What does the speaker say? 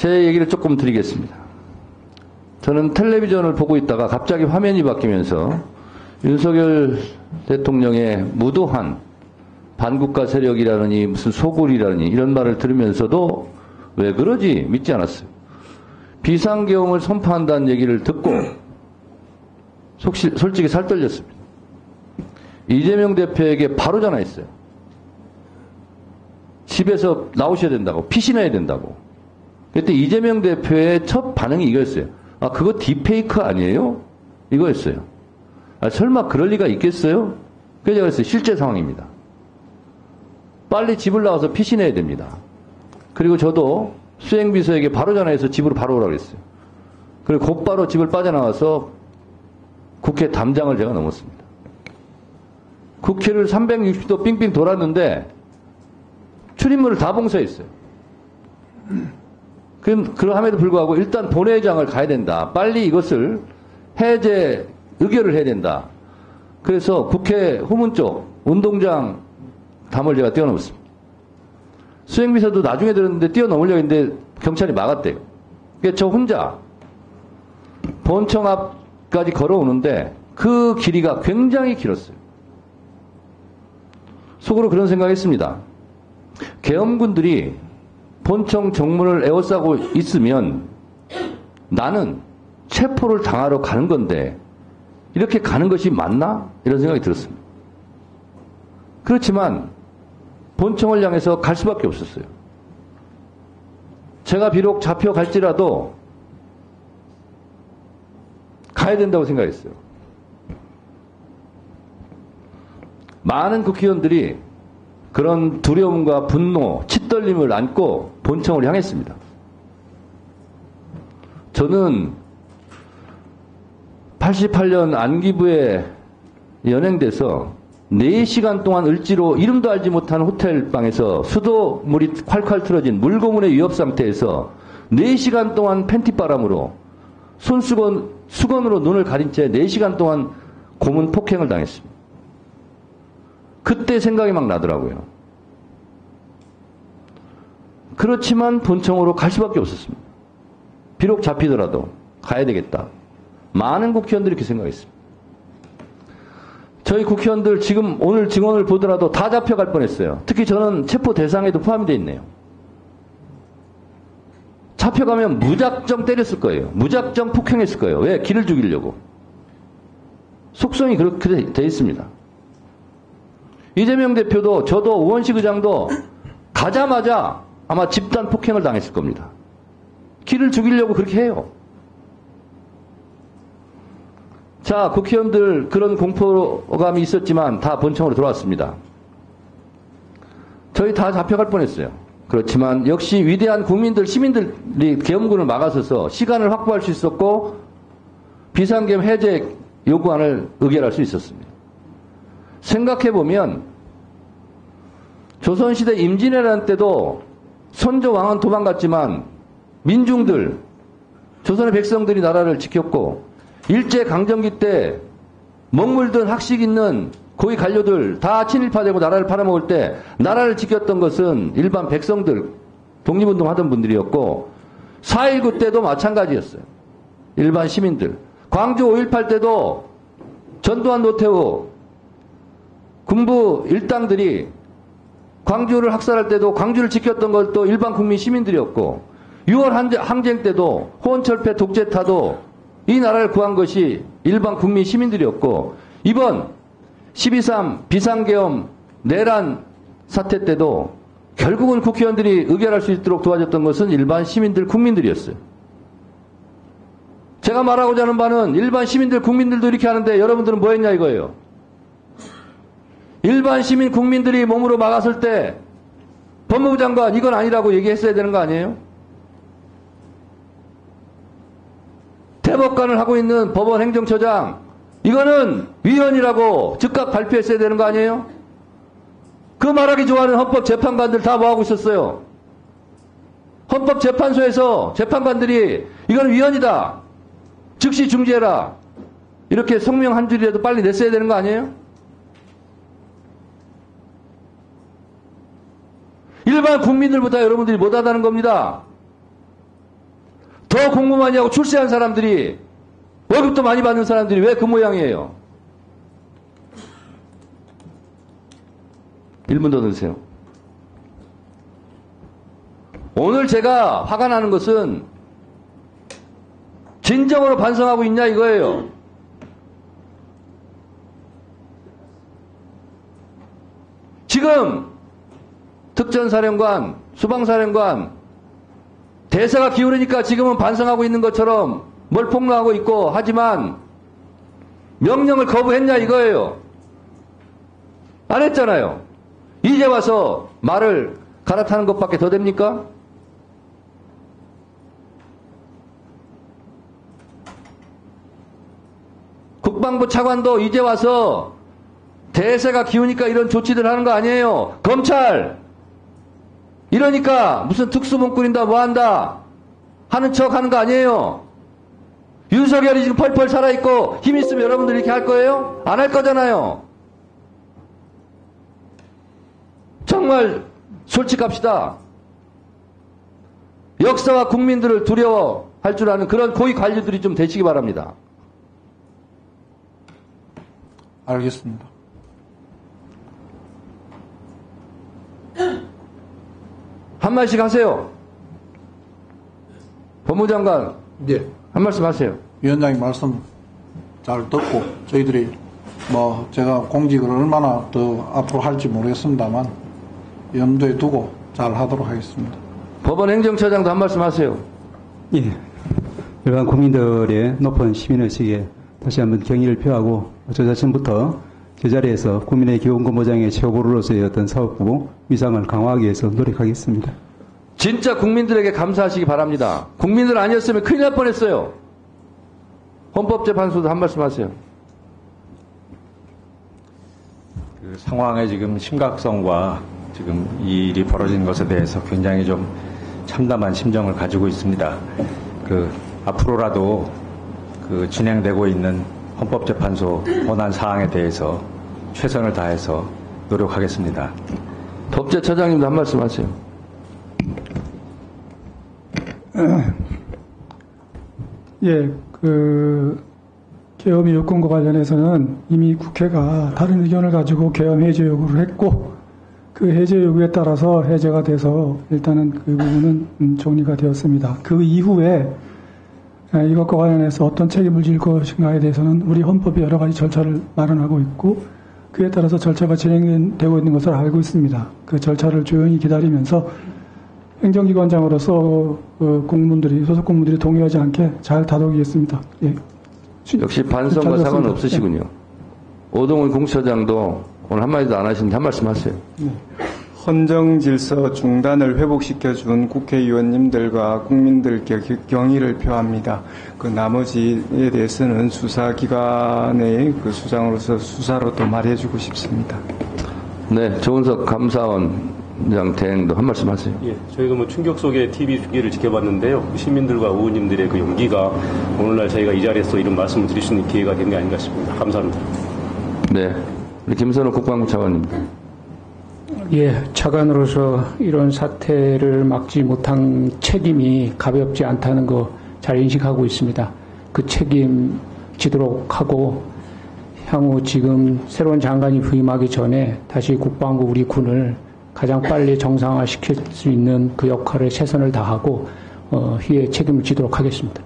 제 얘기를 조금 드리겠습니다. 저는 텔레비전을 보고 있다가 갑자기 화면이 바뀌면서 윤석열 대통령의 무도한 반국가 세력이라느니 무슨 소굴이라느니 이런 말을 들으면서도 왜 그러지 믿지 않았어요. 비상계엄을 선포한다는 얘기를 듣고 솔직히 살 떨렸습니다. 이재명 대표에게 바로 전화했어요. 집에서 나오셔야 된다고, 피신해야 된다고. 그때 이재명 대표의 첫 반응이 이거였어요. 아, 그거 딥페이크 아니에요? 이거였어요. 아, 설마 그럴 리가 있겠어요? 그래서 제가 그랬어요. 실제 상황입니다. 빨리 집을 나와서 피신해야 됩니다. 그리고 저도 수행비서에게 바로 전화해서 집으로 바로 오라고 했어요. 그리고 곧바로 집을 빠져나와서 국회 담장을 제가 넘었습니다. 국회를 360도 빙빙 돌았는데 출입문을 다 봉쇄했어요. 그럼에도 불구하고 일단 본회의장을 가야 된다. 빨리 이것을 해제 의결을 해야 된다. 그래서 국회 후문 쪽 운동장 담을 제가 뛰어넘었습니다. 수행비서도 나중에 들었는데 뛰어넘으려고 했는데 경찰이 막았대요. 그래서 저 혼자 본청 앞까지 걸어오는데 그 길이가 굉장히 길었어요. 속으로 그런 생각했습니다. 계엄군들이 본청 정문을 에워싸고 있으면 나는 체포를 당하러 가는 건데 이렇게 가는 것이 맞나? 이런 생각이 들었습니다. 그렇지만 본청을 향해서 갈 수밖에 없었어요. 제가 비록 잡혀갈지라도 가야 된다고 생각했어요. 많은 국회의원들이 그런 두려움과 분노, 치떨림을 안고 본청을 향했습니다. 저는 88년 안기부에 연행돼서 4시간 동안 을지로 이름도 알지 못한 호텔방에서 수도물이 콸콸 틀어진 물고문의 위협 상태에서 4시간 동안 팬티바람으로 수건으로 눈을 가린 채 4시간 동안 고문 폭행을 당했습니다. 그때 생각이 막 나더라고요. 그렇지만 본청으로 갈 수밖에 없었습니다. 비록 잡히더라도 가야 되겠다. 많은 국회의원들이 이렇게 생각했습니다. 저희 국회의원들 지금 오늘 증언을 보더라도 다 잡혀갈 뻔했어요. 특히 저는 체포 대상에도 포함이 되어 있네요. 잡혀가면 무작정 때렸을 거예요. 무작정 폭행했을 거예요. 왜? 기를 죽이려고. 속성이 그렇게 되어 있습니다. 이재명 대표도 저도 우원식 의장도 가자마자 아마 집단 폭행을 당했을 겁니다. 기를 죽이려고 그렇게 해요. 자, 국회의원들 그런 공포감이 있었지만 다 본청으로 돌아왔습니다. 저희 다 잡혀갈 뻔했어요. 그렇지만 역시 위대한 국민들, 시민들이 계엄군을 막아서서 시간을 확보할 수 있었고 비상계엄 해제 요구안을 의결할 수 있었습니다. 생각해보면 조선시대 임진왜란 때도 선조왕은 도망갔지만 민중들, 조선의 백성들이 나라를 지켰고 일제강점기 때 먹물든 학식 있는 고위 관료들 다 친일파되고 나라를 팔아먹을 때 나라를 지켰던 것은 일반 백성들, 독립운동하던 분들이었고 4.19 때도 마찬가지였어요. 일반 시민들. 광주 5.18 때도 전두환, 노태우 군부 일당들이 광주를 학살할 때도 광주를 지켰던 것도 일반 국민 시민들이었고 6월 항쟁 때도 호원철폐 독재타도 이 나라를 구한 것이 일반 국민 시민들이었고 이번 12.3 비상계엄 내란 사태 때도 결국은 국회의원들이 의결할 수 있도록 도와줬던 것은 일반 시민들, 국민들이었어요. 제가 말하고자 하는 바는 일반 시민들, 국민들도 이렇게 하는데 여러분들은 뭐 했냐 이거예요. 일반 시민, 국민들이 몸으로 막았을 때 법무부 장관 이건 아니라고 얘기했어야 되는 거 아니에요? 대법관을 하고 있는 법원 행정처장 이거는 위헌이라고 즉각 발표했어야 되는 거 아니에요? 그 말하기 좋아하는 헌법재판관들 다 뭐하고 있었어요? 헌법재판소에서 재판관들이 이거는 위헌이다. 즉시 중지해라. 이렇게 성명 한 줄이라도 빨리 냈어야 되는 거 아니에요? 일반 국민들보다 여러분들이 못하다는 겁니다. 더 공부 많이 하고 출세한 사람들이, 월급도 많이 받는 사람들이 왜 그 모양이에요? 1분 더 넣으세요. 오늘 제가 화가 나는 것은 진정으로 반성하고 있냐 이거예요. 지금 특전사령관, 수방사령관 대사가 기울으니까 지금은 반성하고 있는 것처럼 뭘 폭로하고 있고 하지만 명령을 거부했냐 이거예요. 안 했잖아요. 이제 와서 말을 갈아타는 것밖에 더 됩니까? 국방부 차관도 이제 와서 대세가 기우니까 이런 조치들 하는 거 아니에요. 검찰 이러니까 무슨 특수본 꾸린다 뭐한다 하는 척 하는 거 아니에요. 윤석열이 지금 펄펄 살아있고 힘 있으면 여러분들 이렇게 할 거예요? 안 할 거잖아요. 정말 솔직합시다. 역사와 국민들을 두려워할 줄 아는 그런 고위 관료들이 좀 되시기 바랍니다. 알겠습니다. 한마디씩 하세요. 법무장관. 네. 한 말씀 하세요. 위원장님 말씀 잘 듣고 저희들이 뭐 제가 공직을 얼마나 더 앞으로 할지 모르겠습니다만 염두에 두고 잘 하도록 하겠습니다. 법원 행정처장도 한 말씀 하세요. 예. 일반 국민들의 높은 시민의식에 다시 한번 경의를 표하고 저 자신부터 제자리에서 국민의 기본권 보장의 최고로서의 어떤 사업부 위상을 강화하기 위해서 노력하겠습니다. 진짜 국민들에게 감사하시기 바랍니다. 국민들 아니었으면 큰일 날 뻔했어요. 헌법재판소도 한 말씀 하세요. 그 상황의 지금 심각성과 지금 이 일이 벌어진 것에 대해서 굉장히 좀 참담한 심정을 가지고 있습니다. 앞으로라도 진행되고 있는 헌법재판소 본안 사항에 대해서 최선을 다해서 노력하겠습니다. 법제처장님도 한 말씀 하세요. 예, 계엄 요건과 관련해서는 이미 국회가 다른 의견을 가지고 계엄 해제 요구를 했고, 그 해제 요구에 따라서 해제가 돼서 일단은 그 부분은 정리가 되었습니다. 그 이후에 이것과 관련해서 어떤 책임을 질 것인가에 대해서는 우리 헌법이 여러 가지 절차를 마련하고 있고, 그에 따라서 절차가 진행되고 있는 것을 알고 있습니다. 그 절차를 조용히 기다리면서 행정기관장으로서 공무원들이, 소속 공무원들이 동의하지 않게 잘 다독이겠습니다. 예. 역시 반성과 상관 없으시군요. 오동훈 공수처장도 오늘 한마디도 안 하시는데 한 말씀 하세요. 네. 헌정질서 중단을 회복시켜준 국회의원님들과 국민들께 경의를 표합니다. 그 나머지에 대해서는 수사기관의 그 수장으로서 수사로 또 말해주고 싶습니다. 네, 조은석 감사원장 대행도 한 말씀 하세요. 예, 저희도 뭐 충격 속의 TV 중계를 지켜봤는데요. 시민들과 의원님들의 그 용기가 오늘날 저희가 이 자리에서 이런 말씀을 드릴 수 있는 기회가 된 게 아닌가 싶습니다. 감사합니다. 네, 우리 김선호 국방부 차관님. 예, 차관으로서 이런 사태를 막지 못한 책임이 가볍지 않다는 거 잘 인식하고 있습니다. 그 책임 지도록 하고 향후 지금 새로운 장관이 부임하기 전에 다시 국방부 우리 군을 가장 빨리 정상화시킬 수 있는 그 역할에 최선을 다하고 희의 책임을 지도록 하겠습니다.